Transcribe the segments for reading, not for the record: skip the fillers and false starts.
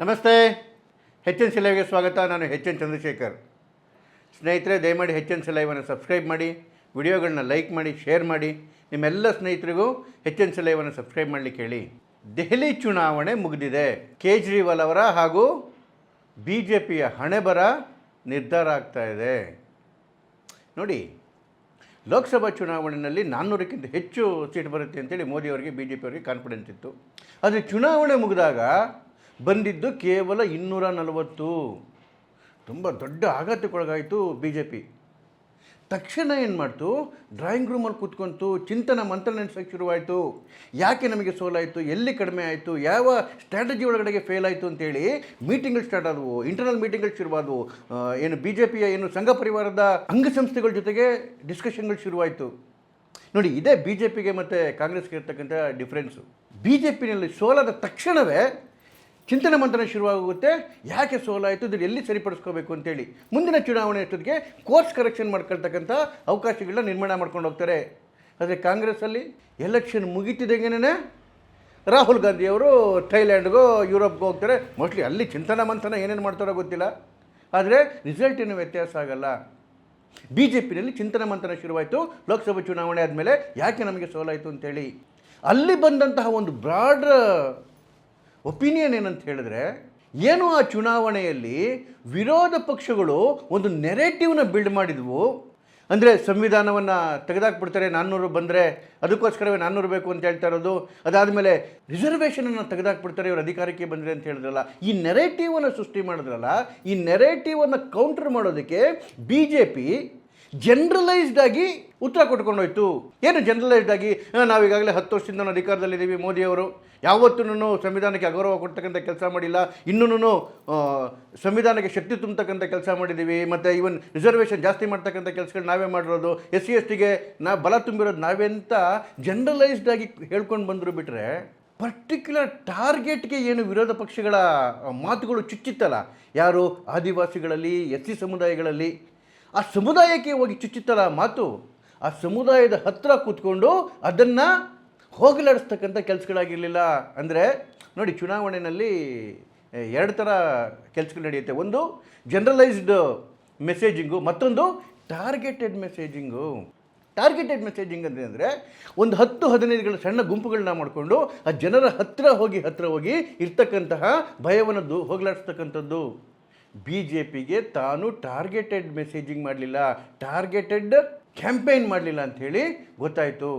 ನಮಸ್ತೆ. H N C ಲೈವ್ಗೆ ಸ್ವಾಗತ. ನಾನು ಎಚ್ ಎನ್ ಚಂದ್ರಶೇಖರ್. ಸ್ನೇಹಿತರೆ, ದಯಮಾಡಿ ಎಚ್ ಎನ್ ಸಿ ಲೈವನ್ನು ಸಬ್ಸ್ಕ್ರೈಬ್ ಮಾಡಿ, ವಿಡಿಯೋಗಳನ್ನ ಲೈಕ್ ಮಾಡಿ, ಶೇರ್ ಮಾಡಿ. ನಿಮ್ಮೆಲ್ಲ ಸ್ನೇಹಿತರಿಗೂ ಎಚ್ ಎನ್ ಸಿ ಲೈವನ್ನು ಸಬ್ಸ್ಕ್ರೈಬ್ ಮಾಡಲಿಕ್ಕೆ ಹೇಳಿ. ದೆಹಲಿ ಚುನಾವಣೆ ಮುಗಿದಿದೆ. ಕೇಜ್ರಿವಾಲ್ ಅವರ ಹಾಗೂ ಬಿ ಜೆ ಪಿಯ ಹಣೆಬರ ನಿರ್ಧಾರ ಆಗ್ತಾ ಇದೆ. ನೋಡಿ, ಲೋಕಸಭಾ ಚುನಾವಣೆಯಲ್ಲಿ 400ಕ್ಕಿಂತ ಹೆಚ್ಚು ಸೀಟ್ ಬರುತ್ತೆ ಅಂತೇಳಿ ಮೋದಿಯವರಿಗೆ, ಬಿ ಜೆ ಪಿಯವರಿಗೆ ಕಾನ್ಫಿಡೆನ್ಸ್ ಇತ್ತು. ಆದರೆ ಚುನಾವಣೆ ಮುಗಿದಾಗ ಬಂದಿದ್ದು ಕೇವಲ 240. ತುಂಬ ದೊಡ್ಡ ಆಘಾತಕ್ಕೊಳಗಾಯಿತು ಬಿ ಜೆ ಪಿ. ತಕ್ಷಣ ಏನು ಮಾಡ್ತು, ಡ್ರಾಯಿಂಗ್ ರೂಮಲ್ಲಿ ಕೂತ್ಕೊಂತು ಚಿಂತನ ಮಂಥನ ನಡೆಸೋಕ್ಕೆ ಶುರುವಾಯಿತು. ಯಾಕೆ ನಮಗೆ ಸೋಲಾಯಿತು, ಎಲ್ಲಿ ಕಡಿಮೆ ಆಯಿತು, ಯಾವ ಸ್ಟ್ರಾಟಜಿ ಒಳಗಡೆಗೆ ಫೇಲ್ ಆಯಿತು ಅಂತೇಳಿ ಮೀಟಿಂಗ್ಗಳು ಸ್ಟಾರ್ಟ್ ಆದವು, ಇಂಟರ್ನಲ್ ಮೀಟಿಂಗ್ಗಳು ಶುರುವಾದವು. ಏನು ಬಿ ಜೆ ಪಿಯ ಸಂಘ ಪರಿವಾರದ ಅಂಗಸಂಸ್ಥೆಗಳ ಜೊತೆಗೆ ಡಿಸ್ಕಷನ್ಗಳು ಶುರುವಾಯಿತು. ನೋಡಿ, ಇದೇ ಬಿ ಜೆ ಪಿಗೆ ಮತ್ತು ಕಾಂಗ್ರೆಸ್ಗೆ ಇರ್ತಕ್ಕಂಥ ಡಿಫ್ರೆನ್ಸು. ಬಿ ಜೆ ಪಿನಲ್ಲಿ ಸೋಲಾದ ತಕ್ಷಣವೇ ಚಿಂತನೆ ಮಂಥನ ಶುರುವಾಗುತ್ತೆ. ಯಾಕೆ ಸೋಲಾಯಿತು, ಇದು ಎಲ್ಲಿ ಸರಿಪಡಿಸ್ಕೋಬೇಕು ಅಂತೇಳಿ ಮುಂದಿನ ಚುನಾವಣೆ ಅಷ್ಟೊತ್ತಿಗೆ ಕೋರ್ಸ್ ಕರೆಕ್ಷನ್ ಮಾಡ್ಕೊಳ್ತಕ್ಕಂಥ ಅವಕಾಶಗಳನ್ನ ನಿರ್ಮಾಣ ಮಾಡ್ಕೊಂಡು ಹೋಗ್ತಾರೆ. ಆದರೆ ಕಾಂಗ್ರೆಸ್ಸಲ್ಲಿ ಎಲೆಕ್ಷನ್ ಮುಗಿತಿದಂಗೆನೇ ರಾಹುಲ್ ಗಾಂಧಿಯವರು ಥೈಲ್ಯಾಂಡ್ಗೋ ಯುರೋಪ್ಗೆ ಹೋಗ್ತಾರೆ. ಮೋಸ್ಟ್ಲಿ ಅಲ್ಲಿ ಚಿಂತನ ಮಂಥನ ಏನೇನು ಮಾಡ್ತಾರೋ ಗೊತ್ತಿಲ್ಲ, ಆದರೆ ರಿಸಲ್ಟ್ ಏನು ವ್ಯತ್ಯಾಸ ಆಗಲ್ಲ. ಬಿ ಜೆ ಪಿನಲ್ಲಿ ಚಿಂತನ ಮಂಥನ ಶುರುವಾಯಿತು ಲೋಕಸಭಾ ಚುನಾವಣೆ ಆದಮೇಲೆ, ಯಾಕೆ ನಮಗೆ ಸೋಲಾಯಿತು ಅಂತೇಳಿ. ಅಲ್ಲಿ ಬಂದಂತಹ ಒಂದು ಬ್ರಾಡ್ ಒಪಿನಿಯನ್ ಏನಂತ ಹೇಳಿದ್ರೆ, ಏನು ಆ ಚುನಾವಣೆಯಲ್ಲಿ ವಿರೋಧ ಪಕ್ಷಗಳು ಒಂದು ನೆರೇಟಿವ್ನ ಬಿಲ್ಡ್ ಮಾಡಿದ್ವು. ಅಂದರೆ ಸಂವಿಧಾನವನ್ನು ತೆಗೆದಾಕ್ಬಿಡ್ತಾರೆ, 400 ಬಂದರೆ ಅದಕ್ಕೋಸ್ಕರವೇ 400 ಬೇಕು ಅಂತ ಹೇಳ್ತಾ ಇರೋದು. ಅದಾದಮೇಲೆ ರಿಸರ್ವೇಷನನ್ನು ತೆಗೆದಾಕ್ಬಿಡ್ತಾರೆ ಇವರು ಅಧಿಕಾರಕ್ಕೆ ಬಂದರೆ ಅಂತ ಹೇಳಿದ್ರಲ್ಲ. ಈ ನೆರೇಟಿವನ್ನು ಸೃಷ್ಟಿ ಮಾಡಿದ್ರಲ್ಲ, ಈ ನೆರೇಟಿವನ್ನು ಕೌಂಟರ್ ಮಾಡೋದಕ್ಕೆ ಬಿ ಜೆ ಪಿ ಜನರಲೈಸ್ಡ್ ಆಗಿ ಉತ್ತರ ಕೊಟ್ಕೊಂಡೋಯ್ತು. ಏನು ಜನರಲೈಸ್ಡ್ ಆಗಿ, ನಾವೀಗಾಗಲೇ 10 ವರ್ಷದಿಂದ ಅಧಿಕಾರದಲ್ಲಿದ್ದೀವಿ, ಮೋದಿಯವರು ಯಾವತ್ತೂ ಸಂವಿಧಾನಕ್ಕೆ ಅಗೌರವ ಕೊಡ್ತಕ್ಕಂಥ ಕೆಲಸ ಮಾಡಿಲ್ಲ, ಇನ್ನೂ ಸಂವಿಧಾನಕ್ಕೆ ಶಕ್ತಿ ತುಂಬತಕ್ಕಂಥ ಕೆಲಸ ಮಾಡಿದ್ದೀವಿ, ಮತ್ತು ಈವನ್ ರಿಸರ್ವೇಷನ್ ಜಾಸ್ತಿ ಮಾಡ್ತಕ್ಕಂಥ ಕೆಲಸಗಳು ನಾವೇ ಮಾಡಿರೋದು, ಎಸ್ ಸಿ ಎಸ್ ಟಿಗೆ ಬಲ ತುಂಬಿರೋದು ನಾವೇ ಅಂತ ಜನರಲೈಸ್ಡ್ ಆಗಿ ಹೇಳ್ಕೊಂಡು ಬಂದರು. ಬಿಟ್ಟರೆ ಪರ್ಟಿಕ್ಯುಲರ್ ಟಾರ್ಗೆಟ್ಗೆ ಏನು ವಿರೋಧ ಪಕ್ಷಗಳ ಮಾತುಗಳು ಚುಚ್ಚಿತ್ತಲ್ಲ, ಯಾರು ಆದಿವಾಸಿಗಳಲ್ಲಿ, ಎಸ್ ಸಿ ಸಮುದಾಯಗಳಲ್ಲಿ, ಆ ಸಮುದಾಯಕ್ಕೆ ಹೋಗಿ ಚುಚ್ಚುತ್ತಲ್ಲ ಮಾತು, ಆ ಸಮುದಾಯದ ಹತ್ತಿರ ಕೂತ್ಕೊಂಡು ಅದನ್ನು ಹೋಗಲಾಡಿಸ್ತಕ್ಕಂಥ ಕೆಲಸಗಳಾಗಿರಲಿಲ್ಲ. ಅಂದರೆ ನೋಡಿ, ಚುನಾವಣೆಯಲ್ಲಿ 2 ಥರ ಕೆಲಸಗಳು ನಡೆಯುತ್ತೆ. ಒಂದು ಜನರಲೈಸ್ಡ್ ಮೆಸೇಜಿಂಗು, ಮತ್ತೊಂದು ಟಾರ್ಗೆಟೆಡ್ ಮೆಸೇಜಿಂಗು. ಟಾರ್ಗೆಟೆಡ್ ಮೆಸೇಜಿಂಗ್ ಅಂದರೆ ಒಂದು 10-15ಗಳ ಸಣ್ಣ ಗುಂಪುಗಳನ್ನ ಮಾಡಿಕೊಂಡು ಆ ಜನರ ಹತ್ತಿರ ಹೋಗಿ ಇರ್ತಕ್ಕಂತಹ ಭಯವನ್ನು ಹೋಗಲಾಡಿಸ್ತಕ್ಕಂಥದ್ದು. ಬಿ ಜೆ ಪಿಗೆ ತಾನು ಟಾರ್ಗೆಟೆಡ್ ಮೆಸೇಜಿಂಗ್ ಮಾಡಲಿಲ್ಲ, ಟಾರ್ಗೆಟೆಡ್ ಕ್ಯಾಂಪೇನ್ ಮಾಡಲಿಲ್ಲ ಅಂಥೇಳಿ ಗೊತ್ತಾಯಿತು.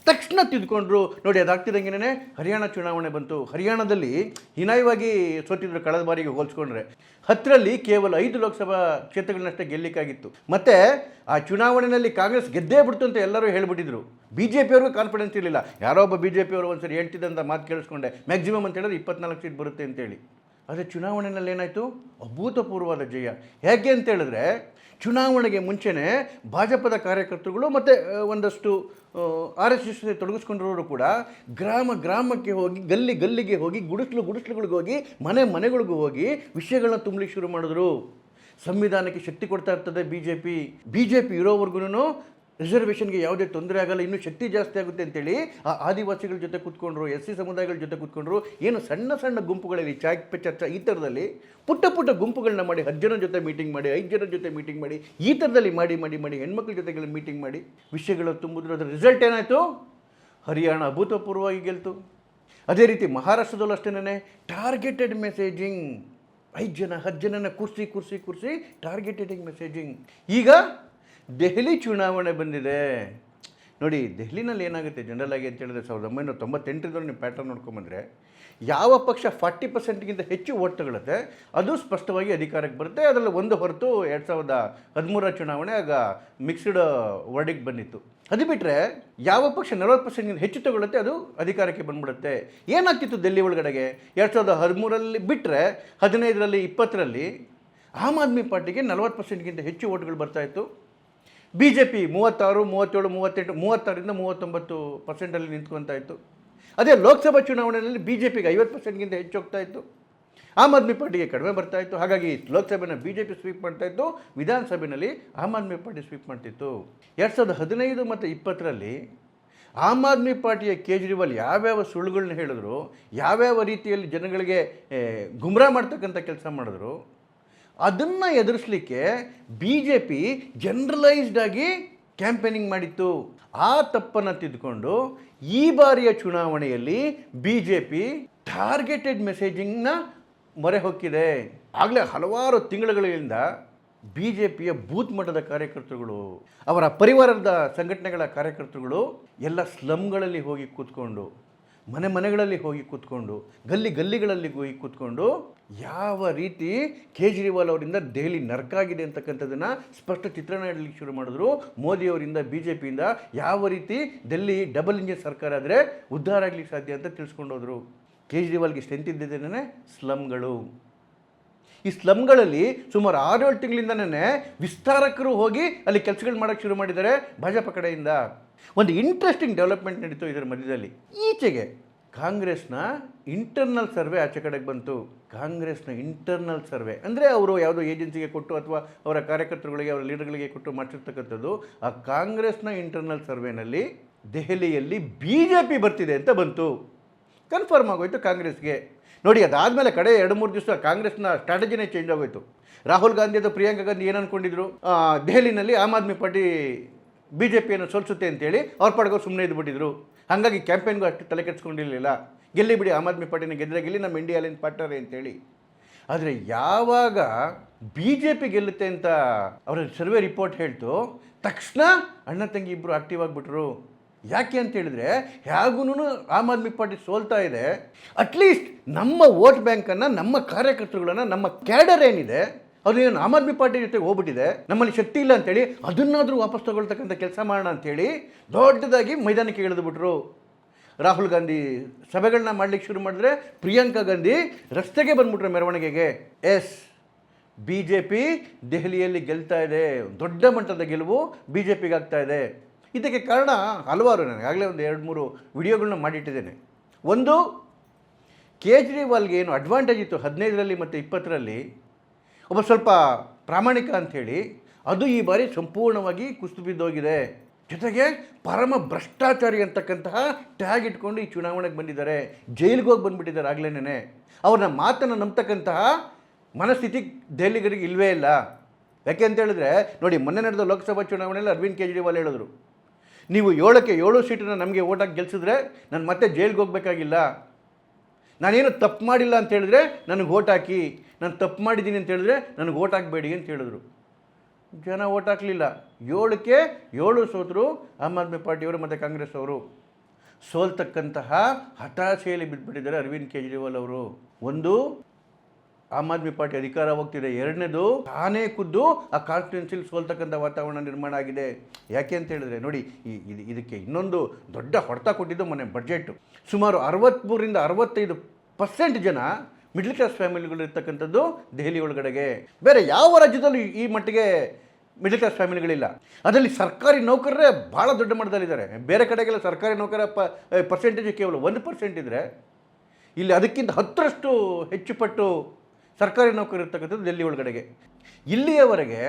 ತಕ್ಷಣ ತಿದ್ಕೊಂಡ್ರು. ನೋಡಿ, ಅದಾಗ್ತಿದ್ದಂಗೆನೇ ಹರಿಯಾಣ ಚುನಾವಣೆ ಬಂತು. ಹರಿಯಾಣದಲ್ಲಿ ಹೀನಾಯವಾಗಿ ಸೋತಿದ್ರು ಕಳೆದ ಬಾರಿಗೆ ಹೋಲಿಸ್ಕೊಂಡ್ರೆ. 10ರಲ್ಲಿ ಕೇವಲ 5 ಲೋಕಸಭಾ ಕ್ಷೇತ್ರಗಳನ್ನಷ್ಟೇ ಗೆಲ್ಲಲಿಕ್ಕಾಗಿತ್ತು. ಮತ್ತು ಆ ಚುನಾವಣೆಯಲ್ಲಿ ಕಾಂಗ್ರೆಸ್ ಗೆದ್ದೇ ಬಿಡ್ತು ಅಂತ ಎಲ್ಲರೂ ಹೇಳಿಬಿಟ್ಟಿದ್ರು. ಬಿ ಜೆ ಪಿಯವ್ರಿಗೂ ಕಾನ್ಫಿಡೆನ್ಸ್ ಇರಲಿಲ್ಲ. ಯಾರೋ ಒಬ್ಬ ಬಿ ಜೆ ಪಿಯವರು ಒಂದು ಸರಿ ಹೇಳ್ತಿದ್ದಂಥ ಮಾತು ಕೇಳಿಸ್ಕೊಂಡೆ, ಮ್ಯಾಕ್ಸಿಮಮ್ ಅಂತ ಹೇಳಿದ್ರೆ 24 ಸೀಟ್ ಬರುತ್ತೆ ಅಂತೇಳಿ. ಆದರೆ ಚುನಾವಣೆಯಲ್ಲಿ ಏನಾಯಿತು, ಅಭೂತಪೂರ್ವವಾದ ಜಯ. ಹೇಗೆ ಅಂತೇಳಿದ್ರೆ, ಚುನಾವಣೆಗೆ ಮುಂಚೆನೇ ಭಾಜಪದ ಕಾರ್ಯಕರ್ತರುಗಳು ಮತ್ತು ಒಂದಷ್ಟು ಆರ್ ಎಸ್ ಎಸ್ ತೊಡಗಿಸ್ಕೊಂಡಿರೋರು ಕೂಡ ಗ್ರಾಮಕ್ಕೆ ಹೋಗಿ, ಗಲ್ಲಿಗೆ ಹೋಗಿ, ಗುಡಿಸ್ಲುಗಳಿಗೆ ಹೋಗಿ, ಮನೆಗಳಿಗೂ ಹೋಗಿ ವಿಷಯಗಳನ್ನ ತುಂಬಲಿಕ್ಕೆ ಶುರು ಮಾಡಿದ್ರು. ಸಂವಿಧಾನಕ್ಕೆ ಶಕ್ತಿ ಕೊಡ್ತಾ ಇರ್ತದೆ ಬಿ ಜೆ ಪಿ ಇರೋವರೆಗೂ ರಿಸರ್ವೇಷನ್ಗೆ ಯಾವುದೇ ತೊಂದರೆ ಆಗಲ್ಲ, ಇನ್ನೂ ಶಕ್ತಿ ಜಾಸ್ತಿ ಆಗುತ್ತೆ ಅಂತೇಳಿ ಆ ಆದಿವಾಸಿಗಳ ಜೊತೆ ಕೂತ್ಕೊಂಡ್ರು, ಎಸ್ ಸಿ ಸಮುದಾಯಗಳ ಜೊತೆ ಕೂತ್ಕೊಂಡ್ರು. ಏನು ಸಣ್ಣ ಗುಂಪುಗಳಲ್ಲಿ ಚಾಯ್ ಪೆ ಚರ್ಚಾ ಈ ಥರದಲ್ಲಿ ಪುಟ್ಟ ಗುಂಪುಗಳನ್ನ ಮಾಡಿ, 10 ಜನ ಜೊತೆ ಮೀಟಿಂಗ್ ಮಾಡಿ, 5 ಜನ ಜೊತೆ ಮೀಟಿಂಗ್ ಮಾಡಿ, ಈ ಥರದಲ್ಲಿ ಮಾಡಿ ಹೆಣ್ಮಕ್ಳ ಜೊತೆಗೆಲ್ಲ ಮೀಟಿಂಗ್ ಮಾಡಿ ವಿಷಯಗಳು ತುಂಬಿದ್ರು. ಅದರ ರಿಸಲ್ಟ್ ಏನಾಯಿತು, ಹರಿಯಾಣ ಅಭೂತಪೂರ್ವವಾಗಿ ಗೆಲ್ತು. ಅದೇ ರೀತಿ ಮಹಾರಾಷ್ಟ್ರದಲ್ಲೂ ಅಷ್ಟೇ ಟಾರ್ಗೆಟೆಡ್ ಮೆಸೇಜಿಂಗ್, 5 ಜನ 10 ಜನನ ಕೂರಿಸಿ ಟಾರ್ಗೆಟೆಡ್ ಮೆಸೇಜಿಂಗ್. ಈಗ ದೆಹಲಿ ಚುನಾವಣೆ ಬಂದಿದೆ. ನೋಡಿ, ದೆಹಲಿನಲ್ಲಿ ಏನಾಗುತ್ತೆ ಜನರಲ್ ಆಗಿ ಅಂತ ಹೇಳಿದ್ರೆ, 1998 ನೀವು ಪ್ಯಾಟರ್ನ್ ನೋಡ್ಕೊಂಬಂದರೆ, ಯಾವ ಪಕ್ಷ 40%ಗಿಂತ ಹೆಚ್ಚು ಓಟ್ ತಗೊಳುತ್ತೆ ಅದು ಸ್ಪಷ್ಟವಾಗಿ ಅಧಿಕಾರಕ್ಕೆ ಬರುತ್ತೆ. ಅದರಲ್ಲಿ ಒಂದು ಹೊರತು 2013 ಚುನಾವಣೆ ಆಗ ಮಿಕ್ಸ್ಡ್ ವರ್ಡಿಗೆ ಬಂದಿತ್ತು. ಅದು ಬಿಟ್ಟರೆ ಯಾವ ಪಕ್ಷ 40%ಗಿಂತ ಹೆಚ್ಚು ತಗೊಳುತ್ತೆ ಅದು ಅಧಿಕಾರಕ್ಕೆ ಬಂದ್ಬಿಡುತ್ತೆ. ಏನಾಗ್ತಿತ್ತು ದೆಹಲಿ ಒಳಗಡೆಗೆ 2013ರಲ್ಲಿ ಬಿಟ್ಟರೆ 15ರಲ್ಲಿ 20ರಲ್ಲಿ ಆಮ್ ಆದ್ಮಿ ಪಾರ್ಟಿಗೆ 40%ಗಿಂತ ಹೆಚ್ಚು ಓಟ್ಗಳು ಬರ್ತಾಯಿತ್ತು. ಬಿ ಜೆ ಪಿ 36, 37, 38, 36ರಿಂದ 39% ನಿಂತ್ಕೊತಾ ಇತ್ತು. ಅದೇ ಲೋಕಸಭಾ ಚುನಾವಣೆಯಲ್ಲಿ ಬಿ ಜೆ ಪಿಗೆ 50%ಗಿಂತ ಹೆಚ್ಚು ಹೋಗ್ತಾ ಇತ್ತು, ಆಮ್ ಆದ್ಮಿ ಪಾರ್ಟಿಗೆ ಕಡಿಮೆ ಬರ್ತಾಯಿತ್ತು. ಹಾಗಾಗಿ ಲೋಕಸಭೆನ ಬಿ ಜೆ ಪಿ ಸ್ವೀಪ್ ಮಾಡ್ತಾಯಿತ್ತು, ವಿಧಾನಸಭೆಯಲ್ಲಿ ಆಮ್ ಆದ್ಮಿ ಪಾರ್ಟಿ ಸ್ವೀಪ್ ಮಾಡ್ತಿತ್ತು. 2015 ಮತ್ತು 20ರಲ್ಲಿ ಆಮ್ ಆದ್ಮಿ ಪಾರ್ಟಿಯ ಕೇಜ್ರಿವಾಲ್ ಯಾವ್ಯಾವ ಸುಳ್ಳುಗಳನ್ನ ಹೇಳಿದ್ರು, ಯಾವ್ಯಾವ ರೀತಿಯಲ್ಲಿ ಜನಗಳಿಗೆ ಗುಮ್ರಾ ಮಾಡ್ತಕ್ಕಂಥ ಕೆಲಸ ಮಾಡಿದ್ರು, ಅದನ್ನು ಎದುರಿಸಲಿಕ್ಕೆ ಬಿ ಜೆ ಪಿ ಜನರಲೈಸ್ಡ್ ಆಗಿ ಕ್ಯಾಂಪೇನಿಂಗ್ ಮಾಡಿತ್ತು. ಆ ತಪ್ಪನ್ನು ತಿದ್ದುಕೊಂಡು ಈ ಬಾರಿಯ ಚುನಾವಣೆಯಲ್ಲಿ ಬಿ ಜೆ ಪಿ ಟಾರ್ಗೆಟೆಡ್ ಮೆಸೇಜಿಂಗ್ನ ಮೊರೆ ಹೊಕ್ಕಿದೆ. ಆಗಲೇ ಹಲವಾರು ತಿಂಗಳುಗಳಿಂದ ಬಿ ಜೆ ಪಿಯ ಬೂತ್ ಮಟ್ಟದ ಕಾರ್ಯಕರ್ತರುಗಳು, ಅವರ ಪರಿವಾರದ ಸಂಘಟನೆಗಳ ಕಾರ್ಯಕರ್ತರುಗಳು ಎಲ್ಲ ಸ್ಲಮ್ಗಳಲ್ಲಿ ಹೋಗಿ ಕೂತ್ಕೊಂಡು, ಮನೆಗಳಲ್ಲಿ ಹೋಗಿ ಕೂತ್ಕೊಂಡು, ಗಲ್ಲಿಗಳಲ್ಲಿ ಹೋಗಿ ಕೂತ್ಕೊಂಡು ಯಾವ ರೀತಿ ಕೇಜ್ರಿವಾಲ್ ಅವರಿಂದ ದೆಹಲಿ ನರ್ಕಾಗಿದೆ ಅಂತಕ್ಕಂಥದ್ದನ್ನು ಸ್ಪಷ್ಟ ಚಿತ್ರಣ ನೀಡಲಿಕ್ಕೆ ಶುರು ಮಾಡಿದ್ರು. ಮೋದಿಯವರಿಂದ ಬಿ ಜೆ ಪಿಯಿಂದ ಯಾವ ರೀತಿ ಡೆಲ್ಲಿ ಡಬಲ್ ಇಂಜಿನ್ ಸರ್ಕಾರ ಆದರೆ ಉದ್ಧಾರ ಆಗಲಿಕ್ಕೆ ಸಾಧ್ಯ ಅಂತ ತಿಳಿಸ್ಕೊಂಡು ಹೋದರು. ಕೇಜ್ರಿವಾಲ್ಗೆ ಸ್ಟ್ರೆಂತ್ ಇದ್ದಿದ್ದೇನೆ ಸ್ಲಮ್ಗಳು. ಈ ಸ್ಲಮ್ಗಳಲ್ಲಿ ಸುಮಾರು 6-7 ತಿಂಗಳಿಂದನೇ ವಿಸ್ತಾರಕರು ಹೋಗಿ ಅಲ್ಲಿ ಕೆಲಸಗಳು ಮಾಡೋಕ್ಕೆ ಶುರು ಮಾಡಿದ್ದಾರೆ ಭಾಜಪ ಕಡೆಯಿಂದ. ಒಂದು ಇಂಟ್ರೆಸ್ಟಿಂಗ್ ಡೆವಲಪ್ಮೆಂಟ್ ನಡೀತು ಇದರ ಮಧ್ಯದಲ್ಲಿ. ಈಚೆಗೆ ಕಾಂಗ್ರೆಸ್ನ ಇಂಟರ್ನಲ್ ಸರ್ವೆ ಆಚೆ ಕಡೆಗೆ ಬಂತು. ಕಾಂಗ್ರೆಸ್ನ ಇಂಟರ್ನಲ್ ಸರ್ವೆ ಅಂದರೆ ಅವರು ಯಾವುದೋ ಏಜೆನ್ಸಿಗೆ ಕೊಟ್ಟು ಅಥವಾ ಅವರ ಕಾರ್ಯಕರ್ತರುಗಳಿಗೆ, ಅವರ ಲೀಡರ್ಗಳಿಗೆ ಕೊಟ್ಟು ಮಾಡಿಸಿರ್ತಕ್ಕಂಥದ್ದು. ಆ ಕಾಂಗ್ರೆಸ್ನ ಇಂಟರ್ನಲ್ ಸರ್ವೆನಲ್ಲಿ ದೆಹಲಿಯಲ್ಲಿ ಬಿ ಜೆ ಪಿ ಬರ್ತಿದೆ ಅಂತ ಬಂತು. ಕನ್ಫರ್ಮ್ ಆಗೋಯ್ತು ಕಾಂಗ್ರೆಸ್ಗೆ. ನೋಡಿ, ಅದಾದಮೇಲೆ ಕಡೆ 2-3 ದಿವಸ ಕಾಂಗ್ರೆಸ್ನ ಸ್ಟ್ರಾಟಜಿನೇ ಚೇಂಜ್ ಆಗೋಯ್ತು. ರಾಹುಲ್ ಗಾಂಧಿ ಅಥವಾ ಪ್ರಿಯಾಂಕಾ ಗಾಂಧಿ ಏನು ಅಂದ್ಕೊಂಡಿದ್ರು, ದೆಹಲಿನಲ್ಲಿ ಆಮ್ ಆದ್ಮಿ ಪಾರ್ಟಿ ಬಿ ಜೆ ಪಿಯನ್ನು ಸೋಲಿಸುತ್ತೆ ಅಂತೇಳಿ ಅವ್ರ ಪಾಡ್ಗೋ ಸುಮ್ಮನೆ ಇದ್ದುಬಿಟ್ಟಿದ್ರು. ಹಾಗಾಗಿ ಕ್ಯಾಂಪೇನ್ಗೂ ಅಷ್ಟು ತಲೆ ಕೆಡಿಸ್ಕೊಂಡಿರಲಿಲ್ಲ. ಗೆಲ್ಲಿ ಬಿಡಿ, ಆಮ್ ಆದ್ಮಿ ಪಾರ್ಟಿನ ಗೆದ್ದರೆ ಗೆಲ್ಲಿ, ನಮ್ಮ ಇಂಡಿಯಾ ಅಲೈನ್ಸ್ ಪಾರ್ಟ್ನರೇ ಅಂತೇಳಿ. ಆದರೆ ಯಾವಾಗ ಬಿ ಜೆ ಪಿ ಗೆಲ್ಲುತ್ತೆ ಅಂತ ಅವರ ಸರ್ವೆ ರಿಪೋರ್ಟ್ ಹೇಳ್ತು, ತಕ್ಷಣ ಅಣ್ಣ ತಂಗಿ ಇಬ್ಬರು ಆಕ್ಟಿವ್ ಆಗಿಬಿಟ್ರು. ಯಾಕೆ ಅಂತ ಹೇಳಿದ್ರೆ, ಹೇಗೂ ಆಮ್ ಆದ್ಮಿ ಪಾರ್ಟಿ ಸೋಲ್ತಾ ಇದೆ, ಅಟ್ಲೀಸ್ಟ್ ನಮ್ಮ ವೋಟ್ ಬ್ಯಾಂಕನ್ನು, ನಮ್ಮ ಕಾರ್ಯಕರ್ತರುಗಳನ್ನು, ನಮ್ಮ ಕ್ಯಾಡರ್ ಏನಿದೆ ಅದೇನು ಆಮ್ ಆದ್ಮಿ ಪಾರ್ಟಿ ಜೊತೆಗೆ ಹೋಗ್ಬಿಟ್ಟಿದೆ, ನಮ್ಮಲ್ಲಿ ಶಕ್ತಿ ಇಲ್ಲ ಅಂತೇಳಿ ಅದನ್ನಾದರೂ ವಾಪಸ್ ತಗೊಳ್ತಕ್ಕಂಥ ಕೆಲಸ ಮಾಡೋಣ ಅಂಥೇಳಿ ದೊಡ್ಡದಾಗಿ ಮೈದಾನಕ್ಕೆ ಇಳಿದುಬಿಟ್ರು. ರಾಹುಲ್ ಗಾಂಧಿ ಸಭೆಗಳನ್ನ ಮಾಡಲಿಕ್ಕೆ ಶುರು ಮಾಡಿದ್ರೆ, ಪ್ರಿಯಾಂಕಾ ಗಾಂಧಿ ರಸ್ತೆಗೆ ಬಂದ್ಬಿಟ್ರು ಮೆರವಣಿಗೆಗೆ. ಬಿ ಜೆ ಪಿ ದೆಹಲಿಯಲ್ಲಿ ಗೆಲ್ತಾ ಇದೆ, ದೊಡ್ಡ ಮಟ್ಟದ ಗೆಲುವು ಬಿ ಜೆ ಪಿಗೆ ಆಗ್ತಾ ಇದೆ. ಇದಕ್ಕೆ ಕಾರಣ ಹಲವಾರು, ನಾನು ಆಗಲೇ ಒಂದು 2-3 ವಿಡಿಯೋಗಳನ್ನ ಮಾಡಿಟ್ಟಿದ್ದೇನೆ. ಒಂದು, ಕೇಜ್ರಿವಾಲ್ಗೆ ಏನು ಅಡ್ವಾಂಟೇಜ್ ಇತ್ತು 15ರಲ್ಲಿ ಮತ್ತು 20ರಲ್ಲಿ, ಒಬ್ಬ ಸ್ವಲ್ಪ ಪ್ರಾಮಾಣಿಕ ಅಂಥೇಳಿ, ಅದು ಈ ಬಾರಿ ಸಂಪೂರ್ಣವಾಗಿ ಕುಸಿದು ಬಿದ್ದೋಗಿದೆ. ಜೊತೆಗೆ ಪರಮ ಭ್ರಷ್ಟಾಚಾರಿ ಅಂತಕ್ಕಂತಹ ಟ್ಯಾಗ್ ಇಟ್ಕೊಂಡು ಈ ಚುನಾವಣೆಗೆ ಬಂದಿದ್ದಾರೆ. ಜೈಲಿಗೆ ಹೋಗಿ ಬಂದುಬಿಟ್ಟಿದ್ದಾರೆ ಆಗಲೇನೆ. ಅವ್ರನ್ನ ಮಾತನ್ನು ನಂಬ್ತಕ್ಕಂತಹ ಮನಸ್ಥಿತಿ ದೆಹಲಿಗರಿಗೆ ಇಲ್ಲವೇ ಇಲ್ಲ. ಯಾಕೆ ಅಂತ ಹೇಳಿದ್ರೆ, ನೋಡಿ, ಮೊನ್ನೆ ನಡೆದ ಲೋಕಸಭಾ ಚುನಾವಣೆಯಲ್ಲಿ ಅರವಿಂದ್ ಕೇಜ್ರಿವಾಲ್ ಹೇಳಿದ್ರು, ನೀವು 7ಕ್ಕೆ 7 ಸೀಟನ್ನು ನಮಗೆ ಓಟಾಗಿ ಗೆಲ್ಲಿಸಿದ್ರೆ ನಾನು ಮತ್ತೆ ಜೈಲಿಗೆ ಹೋಗಬೇಕಾಗಿಲ್ಲ, ನಾನೇನು ತಪ್ಪು ಮಾಡಿಲ್ಲ ಅಂತ ಹೇಳಿದ್ರೆ ನನಗೆ ಓಟ್ ಹಾಕಿ, ನಾನು ತಪ್ಪು ಮಾಡಿದ್ದೀನಿ ಅಂತ ಹೇಳಿದ್ರೆ ನನಗೆ ಓಟ್ ಹಾಕಬೇಡಿ ಅಂತ ಹೇಳಿದ್ರು. ಜನ ಓಟ್ ಹಾಕಲಿಲ್ಲ. 7ಕ್ಕೆ 7 ಸೋತರು ಆಮ್ ಆದ್ಮಿ ಪಾರ್ಟಿಯವರು ಮತ್ತು ಕಾಂಗ್ರೆಸ್ ಅವರು. ಸೋಲ್ತಕ್ಕಂತಹ ಹತಾಶೆಯಲ್ಲಿ ಬಿದ್ದುಬಿಟ್ಟಿದ್ದಾರೆ ಅರವಿಂದ್ ಕೇಜ್ರಿವಾಲ್ ಅವರು. ಒಂದು, ಆಮ್ ಆದ್ಮಿ ಪಾರ್ಟಿ ಅಧಿಕಾರ ಹೋಗ್ತಿದೆ. ಎರಡನೇದು, ತಾನೇ ಖುದ್ದು ಆ ಕಾನ್ಸ್ಟಿಟ್ಯೂನ್ಸಿಲಿ ಸೋಲ್ತಕ್ಕಂಥ ವಾತಾವರಣ ನಿರ್ಮಾಣ ಆಗಿದೆ. ಯಾಕೆ ಅಂತ ಹೇಳಿದ್ರೆ, ನೋಡಿ, ಇದಕ್ಕೆ ಇನ್ನೊಂದು ದೊಡ್ಡ ಹೊಡೆತ ಕೊಟ್ಟಿದ್ದು ಮೊನ್ನೆ ಬಡ್ಜೆಟ್ಟು. ಸುಮಾರು 63ರಿಂದ 65% ಜನ ಮಿಡ್ಲ್ ಕ್ಲಾಸ್ ಫ್ಯಾಮಿಲಿಗಳು ಇರ್ತಕ್ಕಂಥದ್ದು ದೆಹಲಿ ಒಳಗಡೆಗೆ. ಬೇರೆ ಯಾವ ರಾಜ್ಯದಲ್ಲೂ ಈ ಮಟ್ಟಿಗೆ ಮಿಡ್ಲ್ ಕ್ಲಾಸ್ ಫ್ಯಾಮಿಲಿಗಳಿಲ್ಲ. ಅದರಲ್ಲಿ ಸರ್ಕಾರಿ ನೌಕರರೇ ಭಾಳ ದೊಡ್ಡ ಮಟ್ಟದಲ್ಲಿದ್ದಾರೆ. ಬೇರೆ ಕಡೆಗೆಲ್ಲ ಸರ್ಕಾರಿ ನೌಕರ ಪರ್ಸೆಂಟೇಜ್ ಕೇವಲ 1% ಇದ್ದರೆ, ಇಲ್ಲಿ ಅದಕ್ಕಿಂತ 10ರಷ್ಟು ಹೆಚ್ಚು ಪಟ್ಟು ಸರ್ಕಾರಿ ನೌಕರರು ಇರ್ತಕ್ಕಂಥದ್ದು ಡೆಲ್ಲಿ ಒಳಗಡೆಗೆ. ಇಲ್ಲಿಯವರೆಗೆ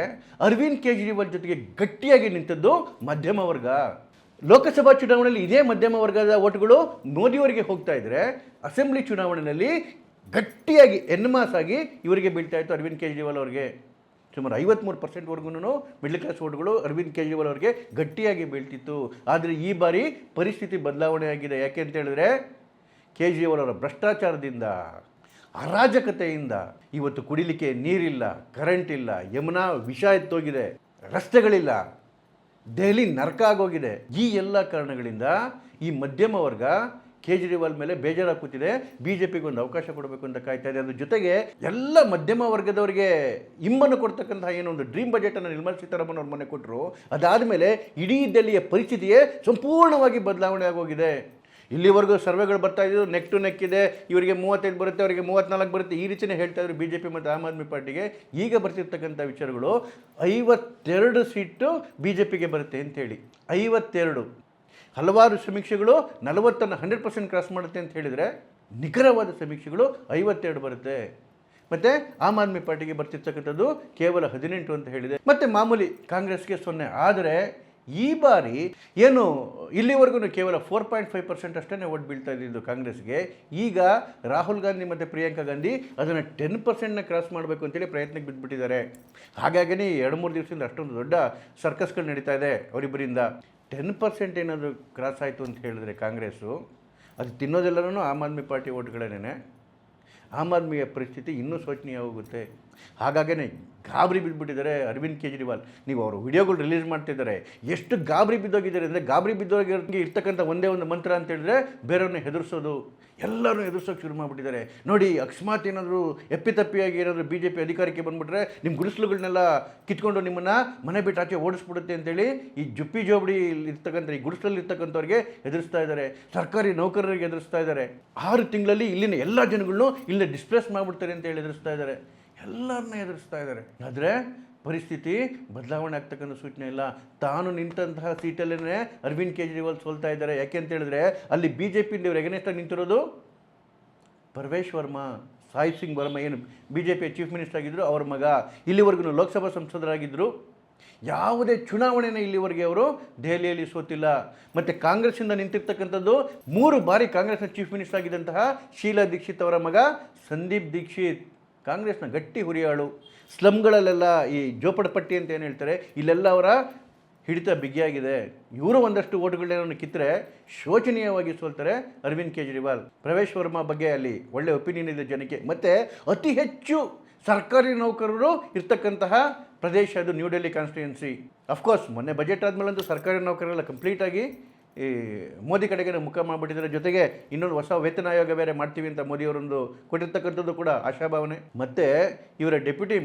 ಅರವಿಂದ್ ಕೇಜ್ರಿವಾಲ್ ಜೊತೆಗೆ ಗಟ್ಟಿಯಾಗಿ ನಿಂತದ್ದು ಮಧ್ಯಮ ವರ್ಗ. ಲೋಕಸಭಾ ಚುನಾವಣೆಯಲ್ಲಿ ಇದೇ ಮಧ್ಯಮ ವರ್ಗದ ಓಟ್ಗಳು ಮೋದಿಯವರಿಗೆ ಹೋಗ್ತಾ ಇದ್ದರೆ, ಅಸೆಂಬ್ಲಿ ಚುನಾವಣೆಯಲ್ಲಿ ಗಟ್ಟಿಯಾಗಿ ಎನ್ಮಾಸಾಗಿ ಇವರಿಗೆ ಬೀಳ್ತಾ ಇತ್ತು ಅರವಿಂದ್ ಕೇಜ್ರಿವಾಲ್ ಅವರಿಗೆ. ಸುಮಾರು 53%ವರೆಗೂ ಮಿಡ್ಲ್ ಕ್ಲಾಸ್ ಓಟ್ಗಳು ಅರವಿಂದ್ ಕೇಜ್ರಿವಾಲ್ ಅವರಿಗೆ ಗಟ್ಟಿಯಾಗಿ ಬೀಳ್ತಿತ್ತು. ಆದರೆ ಈ ಬಾರಿ ಪರಿಸ್ಥಿತಿ ಬದಲಾವಣೆ ಆಗಿದೆ. ಯಾಕೆ ಅಂತ ಹೇಳಿದ್ರೆ, ಕೇಜ್ರಿವಾಲ್ ಅವರ ಭ್ರಷ್ಟಾಚಾರದಿಂದ, ಅರಾಜಕತೆಯಿಂದ ಇವತ್ತು ಕುಡಿಲಿಕ್ಕೆ ನೀರಿಲ್ಲ, ಕರೆಂಟ್ ಇಲ್ಲ, ಯಮುನಾ ವಿಷ ಎತ್ತೋಗಿದೆ, ರಸ್ತೆಗಳಿಲ್ಲ, ದೆಹಲಿ ನರಕ ಆಗೋಗಿದೆ. ಈ ಎಲ್ಲ ಕಾರಣಗಳಿಂದ ಈ ಮಧ್ಯಮ ವರ್ಗ ಕೇಜ್ರಿವಾಲ್ ಮೇಲೆ ಬೇಜಾರಾಗಿ ಕೂತಿದೆ. ಬಿ ಜೆ ಪಿಗೆ ಒಂದು ಅವಕಾಶ ಕೊಡಬೇಕು ಅಂತ ಕಾಯ್ತಾ ಇದೆ. ಅದ್ರ ಜೊತೆಗೆ ಎಲ್ಲ ಮಧ್ಯಮ ವರ್ಗದವರಿಗೆ ಇಂಬನ್ನು ಕೊಡ್ತಕ್ಕಂತಹ ಏನೋ ಒಂದು ಡ್ರೀಮ್ ಬಜೆಟನ್ನು ನಿರ್ಮಲಾ ಸೀತಾರಾಮನ್ ಅವ್ರ ಮನೆ ಕೊಟ್ಟರು. ಅದಾದಮೇಲೆ ಇಡೀ ದೆಹಲಿಯ ಪರಿಸ್ಥಿತಿಯೇ ಸಂಪೂರ್ಣವಾಗಿ ಬದಲಾವಣೆ ಆಗೋಗಿದೆ. ಇಲ್ಲಿವರೆಗೂ ಸರ್ವೆಗಳು ಬರ್ತಾ ಇದ್ದು ನೆಕ್ ಟು ನೆಕ್ ಇದೆ, ಇವರಿಗೆ 35 ಬರುತ್ತೆ, ಅವರಿಗೆ 34 ಬರುತ್ತೆ, ಈ ರೀತಿಯೇ ಹೇಳ್ತಾ ಇದ್ರು ಬಿ ಜೆ ಪಿ ಮತ್ತು ಆಮ್ ಆದ್ಮಿ ಪಾರ್ಟಿಗೆ. ಈಗ ಬರ್ತಿರ್ತಕ್ಕಂಥ ವಿಚಾರಗಳು 52 ಸೀಟು ಬಿ ಜೆ ಪಿಗೆ ಬರುತ್ತೆ ಅಂತೇಳಿ. 52. ಹಲವಾರು ಸಮೀಕ್ಷೆಗಳು 40ಅನ್ನು 100% ಕ್ರಾಸ್ ಮಾಡುತ್ತೆ ಅಂತ ಹೇಳಿದರೆ, ನಿಖರವಾದ ಸಮೀಕ್ಷೆಗಳು 52 ಬರುತ್ತೆ. ಮತ್ತು ಆಮ್ ಆದ್ಮಿ ಪಾರ್ಟಿಗೆ ಬರ್ತಿರ್ತಕ್ಕಂಥದ್ದು ಕೇವಲ 18 ಅಂತ ಹೇಳಿದೆ. ಮತ್ತು ಮಾಮೂಲಿ ಕಾಂಗ್ರೆಸ್ಗೆ 0. ಆದರೆ ಈ ಬಾರಿ ಏನು ಇಲ್ಲಿವರೆಗೂ ಕೇವಲ 4.5% ಅಷ್ಟೇ ಓಟ್ ಬೀಳ್ತಾ ಇದ್ದಿದ್ದು ಕಾಂಗ್ರೆಸ್ಗೆ. ಈಗ ರಾಹುಲ್ ಗಾಂಧಿ ಮತ್ತು ಪ್ರಿಯಾಂಕಾ ಗಾಂಧಿ ಅದನ್ನು 10%ನ ಕ್ರಾಸ್ ಮಾಡಬೇಕು ಅಂತೇಳಿ ಪ್ರಯತ್ನಕ್ಕೆ ಬಿದ್ದುಬಿಟ್ಟಿದ್ದಾರೆ. ಹಾಗಾಗಿ 2-3 ದಿವಸದಿಂದ ಅಷ್ಟೊಂದು ದೊಡ್ಡ ಸರ್ಕಸ್ಗಳು ನಡೀತಾ ಇದೆ ಅವರಿಬ್ಬರಿಂದ. 10% ಏನಾದರೂ ಕ್ರಾಸ್ ಆಯಿತು ಅಂತ ಹೇಳಿದ್ರೆ ಕಾಂಗ್ರೆಸ್ಸು, ಅದು ತಿನ್ನೋದೆಲ್ಲನೂ ಆಮ್ ಆದ್ಮಿ ಪಾರ್ಟಿ ಓಟ್ಗಳೇನೆ. ಆಮ್ ಆದ್ಮಿಯ ಪರಿಸ್ಥಿತಿ ಇನ್ನೂ ಶೋಚನೀಯವಾಗುತ್ತೆ. ಹಾಗಾಗೇ ಗಾಬರಿ ಬಿದ್ದುಬಿಟ್ಟಿದ್ದಾರೆ ಅರವಿಂದ್ ಕೇಜ್ರಿವಾಲ್. ನೀವು ಅವರು ವಿಡಿಯೋಗಳು ರಿಲೀಸ್ ಮಾಡ್ತಿದ್ದಾರೆ, ಎಷ್ಟು ಗಾಬರಿ ಬಿದ್ದೋಗಿದ್ದಾರೆ ಅಂದರೆ, ಗಾಬರಿ ಬಿದ್ದೋಗಿರೋರಿಗೆ ಇರ್ತಕ್ಕಂಥ ಒಂದೇ ಒಂದು ಮಂತ್ರ ಅಂತ ಹೇಳಿದ್ರೆ ಬೇರೆಯವ್ರನ್ನ ಹೆದರಿಸೋದು. ಎಲ್ಲರೂ ಎದುರಿಸೋಕೆ ಶುರು ಮಾಡಿಬಿಟ್ಟಿದ್ದಾರೆ. ನೋಡಿ, ಅಕಸ್ಮಾತ್ ಏನಾದರೂ ಎಪ್ಪಿತಪ್ಪಿಯಾಗಿ ಏನಾದರೂ BJP ಅಧಿಕಾರಕ್ಕೆ ಬಂದುಬಿಟ್ರೆ ನಿಮ್ಮ ಗುಡಿಸಲುಗಳನ್ನೆಲ್ಲ ಕಿತ್ಕೊಂಡು ನಿಮ್ಮನ್ನು ಮನೆ ಬಿಟ್ಟು ಆಚೆ ಓಡಿಸ್ಬಿಡುತ್ತೆ ಅಂತೇಳಿ ಈ ಜುಪ್ಪಿ ಜೋಬಡಿ ಇರ್ತಕ್ಕಂಥ ಈ ಗುಡಿಸಲಲ್ಲಿ ಇರ್ತಕ್ಕಂಥವ್ರಿಗೆ ಎದುರಿಸ್ತಾ ಇದ್ದಾರೆ. ಸರ್ಕಾರಿ ನೌಕರರಿಗೆ ಎದುರಿಸ್ತಾ ಇದ್ದಾರೆ. 6 ತಿಂಗಳಲ್ಲಿ ಇಲ್ಲಿನ ಎಲ್ಲ ಜನಗಳನ್ನೂ ಇಲ್ಲೇ ಡಿಸ್ಪ್ಲೇಸ್ ಮಾಡಿಬಿಡ್ತಾರೆ ಅಂತೇಳಿ ಎದುರಿಸ್ತಾ ಇದ್ದಾರೆ. ಎಲ್ಲರನ್ನ ಎದುರಿಸ್ತಾ ಇದ್ದಾರೆ. ಆದರೆ ಪರಿಸ್ಥಿತಿ ಬದಲಾವಣೆ ಆಗ್ತಕ್ಕಂಥ ಸೂಚನೆ ಇಲ್ಲ. ತಾನು ನಿಂತಹ ಸೀಟಲ್ಲೇ ಅರವಿಂದ್ ಕೇಜ್ರಿವಾಲ್ ಸೋಲ್ತಾ ಇದ್ದಾರೆ. ಯಾಕೆ ಅಂತ ಹೇಳಿದ್ರೆ ಅಲ್ಲಿ BJP ಇವ್ರು ಎಗನೆಸ್ಟಾಗಿ ನಿಂತಿರೋದು ಪರ್ವೇಶ್ ವರ್ಮಾ, ಸಾಯಿ ಸಿಂಗ್ ವರ್ಮಾ, ಏನು BJP ಚೀಫ್ ಮಿನಿಸ್ಟರ್ ಆಗಿದ್ದರು, ಅವ್ರ ಮಗ. ಇಲ್ಲಿವರೆಗೂ ಲೋಕಸಭಾ ಸಂಸದರಾಗಿದ್ದರು. ಯಾವುದೇ ಚುನಾವಣೆನ ಇಲ್ಲಿವರೆಗೆ ಅವರು ದೆಹಲಿಯಲ್ಲಿ ಸೋತಿಲ್ಲ. ಮತ್ತು ಕಾಂಗ್ರೆಸ್ಸಿಂದ ನಿಂತಿರ್ತಕ್ಕಂಥದ್ದು 3 ಬಾರಿ ಕಾಂಗ್ರೆಸ್ನ ಚೀಫ್ ಮಿನಿಸ್ಟರ್ ಆಗಿದ್ದಂತಹ ಶೀಲಾ ದೀಕ್ಷಿತ್ ಅವರ ಮಗ ಸಂದೀಪ್ ದೀಕ್ಷಿತ್. ಕಾಂಗ್ರೆಸ್ನ ಗಟ್ಟಿ ಹುರಿಯಾಳು. ಸ್ಲಮ್ಗಳಲ್ಲೆಲ್ಲ ಈ ಜೋಪಡಪಟ್ಟಿ ಅಂತ ಏನು ಹೇಳ್ತಾರೆ, ಇಲ್ಲೆಲ್ಲ ಅವರ ಹಿಡಿತ ಬಿಗಿಯಾಗಿದೆ. ಇವರು ಒಂದಷ್ಟು ಓಟುಗಳೇನನ್ನು ಕಿತ್ತರೆ ಶೋಚನೀಯವಾಗಿ ಸೋಲ್ತಾರೆ ಅರವಿಂದ್ ಕೇಜ್ರಿವಾಲ್. ಪ್ರವೇಶ್ ವರ್ಮಾ ಬಗ್ಗೆ ಅಲ್ಲಿ ಒಳ್ಳೆ ಒಪಿನಿಯನ್ ಇದೆ ಜನಕ್ಕೆ. ಮತ್ತು ಅತಿ ಹೆಚ್ಚು ಸರ್ಕಾರಿ ನೌಕರರು ಇರ್ತಕ್ಕಂತಹ ಪ್ರದೇಶ ಅದು ನ್ಯೂ ಡೆಲ್ಲಿ ಕಾನ್ಸ್ಟಿಟ್ಯೂನ್ಸಿ. ಅಫ್ಕೋರ್ಸ್ ಮೊನ್ನೆ ಬಜೆಟ್ ಆದಮೇಲಂತೂ ಸರ್ಕಾರಿ ನೌಕರರೆಲ್ಲ ಕಂಪ್ಲೀಟಾಗಿ ಈ ಮೋದಿ ಕಡೆಗೆ ಮುಖ ಮಾಡಿಬಿಟ್ಟಿದ್ದಾರೆ. ಜೊತೆಗೆ ಇನ್ನೊಂದು ಹೊಸ ವೇತನ ಆಯೋಗ ಬೇರೆ ಮಾಡ್ತೀವಿ ಅಂತ ಮೋದಿಯವರೊಂದು ಕೊಟ್ಟಿರ್ತಕ್ಕಂಥದ್ದು ಕೂಡ ಆಶಾಭಾವನೆ. ಮತ್ತು ಇವರ ಡೆಪ್ಯೂಟಿ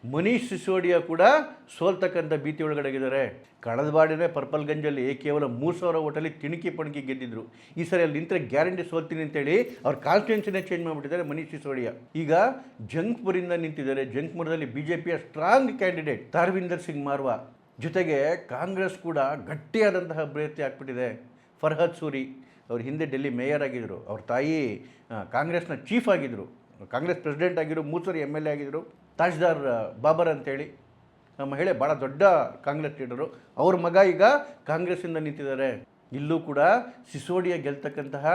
ಮನೀಶ್ ಸಿಸೋಡಿಯಾ ಕೂಡ ಸೋಲ್ತಕ್ಕಂಥ ಭೀತಿ ಒಳಗಡೆಗಿದ್ದಾರೆ. ಕಳೆದ ಬಾಡಿನೇ ಪರ್ಪಲ್ಗಂಜಲ್ಲಿ ಕೇವಲ 3,000 ಓಟಲ್ಲಿ ತಿಣುಕಿ ಪಣಕಿ ಗೆದ್ದಿದ್ರು. ಈ ಸರಿ ಅಲ್ಲಿ ನಿಂತರೆ ಗ್ಯಾರಂಟಿ ಸೋಲ್ತೀನಿ ಅಂತೇಳಿ ಅವ್ರ ಕಾನ್ಸ್ಟಿಟ್ಯೂನ್ಸಿನೇ ಚೇಂಜ್ ಮಾಡಿಬಿಟ್ಟಿದ್ದಾರೆ ಮನೀಶ್ ಸಿಸೋಡಿಯಾ. ಈಗ ಜಂಗ್ಪುರಿಂದ ನಿಂತಿದ್ದಾರೆ. ಜಂಗ್ಪುರದಲ್ಲಿ BJPಯ ಸ್ಟ್ರಾಂಗ್ ಕ್ಯಾಂಡಿಡೇಟ್ ತಾರ್ವಿಂದರ್ ಸಿಂಗ್ ಮಾರ್ವಾ. ಜೊತೆಗೆ ಕಾಂಗ್ರೆಸ್ ಕೂಡ ಗಟ್ಟಿಯಾದಂತಹ ಅಭ್ಯರ್ಥಿ ಆಗ್ಬಿಟ್ಟಿದೆ ಫರ್ಹದ್ ಸೂರಿ. ಅವ್ರು ಹಿಂದೆ ಡೆಲ್ಲಿ ಮೇಯರ್ ಆಗಿದ್ದರು. ಅವ್ರ ತಾಯಿ ಕಾಂಗ್ರೆಸ್ನ ಚೀಫ್ ಆಗಿದ್ದರು, ಕಾಂಗ್ರೆಸ್ ಪ್ರೆಸಿಡೆಂಟ್ ಆಗಿದ್ರು, 3 ಸರಿ MLA ಆಗಿದ್ದರು. ತಾಜ್ದಾರ್ ಬಾಬರ್ ಅಂತೇಳಿ ಮಹಿಳೆ, ಭಾಳ ದೊಡ್ಡ ಕಾಂಗ್ರೆಸ್ ಲೀಡರು. ಅವ್ರ ಮಗ ಈಗ ಕಾಂಗ್ರೆಸ್ಸಿಂದ ನಿಂತಿದ್ದಾರೆ. ಇಲ್ಲೂ ಕೂಡ ಸಿಸೋಡಿಯಾ ಗೆಲ್ತಕ್ಕಂತಹ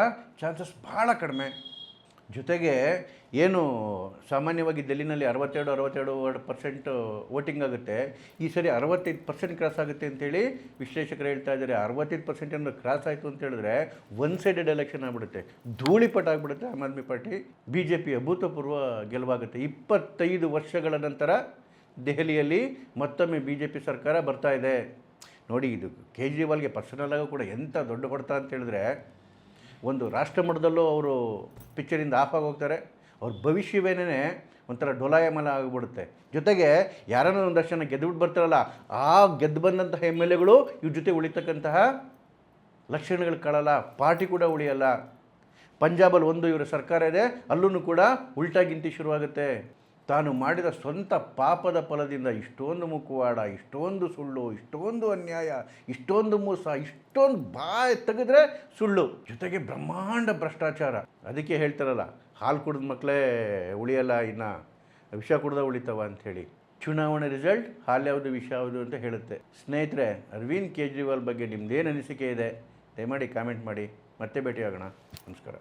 ಚಾನ್ಸಸ್ ಭಾಳ ಕಡಿಮೆ. ಜೊತೆಗೆ ಏನು ಸಾಮಾನ್ಯವಾಗಿ ಡೆಲ್ಲಿನಲ್ಲಿ 62% ವೋಟಿಂಗ್ ಆಗುತ್ತೆ, ಈ ಸರಿ 65% ಕ್ರಾಸ್ ಆಗುತ್ತೆ ಅಂತೇಳಿ ವಿಶ್ಲೇಷಕರು ಹೇಳ್ತಾ ಇದ್ದಾರೆ. 65% ಅನ್ನೋ ಕ್ರಾಸ್ ಆಯಿತು ಅಂತ ಹೇಳಿದ್ರೆ ಒನ್ ಸೈಡೆಡ್ ಎಲೆಕ್ಷನ್ ಆಗಿಬಿಡುತ್ತೆ, ಧೂಳಿಪಟ ಆಗಿಬಿಡುತ್ತೆ ಆಮ್ ಆದ್ಮಿ ಪಾರ್ಟಿ. BJP ಅಭೂತಪೂರ್ವ ಗೆಲುವಾಗುತ್ತೆ. 25 ವರ್ಷಗಳ ನಂತರ ದೆಹಲಿಯಲ್ಲಿ ಮತ್ತೊಮ್ಮೆ BJP ಸರ್ಕಾರ ಬರ್ತಾ ಇದೆ. ನೋಡಿ, ಇದು ಕೇಜ್ರಿವಾಲ್ಗೆ ಪರ್ಸನಲ್ ಆಗೂ ಕೂಡ ಎಂಥ ದೊಡ್ಡ ಹೊಡೆತ ಅಂತ ಹೇಳಿದ್ರೆ, ಒಂದು ರಾಷ್ಟ್ರ ಮಟ್ಟದಲ್ಲೂ ಅವರು ಪಿಕ್ಚರಿಂದ ಆಫ್ ಆಗೋಗ್ತಾರೆ. ಅವ್ರ ಭವಿಷ್ಯವೇನೇ ಒಂಥರ ಡೋಲಾಯಮಾನ ಆಗಿಬಿಡುತ್ತೆ. ಜೊತೆಗೆ ಯಾರನ್ನ ಒಂದಷ್ಟು ಜನ ಗೆದ್ದುಬಿಟ್ಟು ಬರ್ತಾರಲ್ಲ, ಆ ಗೆದ್ದು ಬಂದಂತಹ MLAಗಳು ಇವ್ರ ಜೊತೆ ಉಳಿತಕ್ಕಂತಹ ಲಕ್ಷಣಗಳು ಕಾಣಲ್ಲ. ಪಾರ್ಟಿ ಕೂಡ ಉಳಿಯಲ್ಲ. ಪಂಜಾಬಲ್ಲಿ ಒಂದು ಇವರ ಸರ್ಕಾರ ಇದೆ, ಅಲ್ಲೂ ಕೂಡ ಉಲ್ಟಾಗಿಂತಿ ಶುರುವಾಗುತ್ತೆ. ತಾನು ಮಾಡಿದ ಸ್ವಂತ ಪಾಪದ ಫಲದಿಂದ ಇಷ್ಟೊಂದು ಮುಖವಾಡ, ಇಷ್ಟೊಂದು ಸುಳ್ಳು, ಇಷ್ಟೊಂದು ಅನ್ಯಾಯ, ಇಷ್ಟೊಂದು ಮೋಸ, ಇಷ್ಟೊಂದು ಬಾಯಿ ತೆಗೆದ್ರೆ ಸುಳ್ಳು, ಜೊತೆಗೆ ಬ್ರಹ್ಮಾಂಡ ಭ್ರಷ್ಟಾಚಾರ. ಅದಕ್ಕೆ ಹೇಳ್ತಾರಲ್ಲ, ಹಾಲು ಕುಡಿದ ಮಕ್ಕಳೇ ಉಳಿಯಲ್ಲ, ಇನ್ನು ವಿಷ ಕುಡ್ದ ಉಳಿತವ ಅಂಥೇಳಿ. ಚುನಾವಣೆ ರಿಸಲ್ಟ್ ಹಾಲು ಯಾವುದು ವಿಷ ಯಾವುದು ಅಂತ ಹೇಳುತ್ತೆ. ಸ್ನೇಹಿತರೆ, ಅರವಿಂದ್ ಕೇಜ್ರಿವಾಲ್ ಬಗ್ಗೆ ನಿಮ್ಮದೇನು ಅನಿಸಿಕೆ ಇದೆ ದಯಮಾಡಿ ಕಾಮೆಂಟ್ ಮಾಡಿ. ಮತ್ತೆ ಭೇಟಿಯಾಗೋಣ. ನಮಸ್ಕಾರ.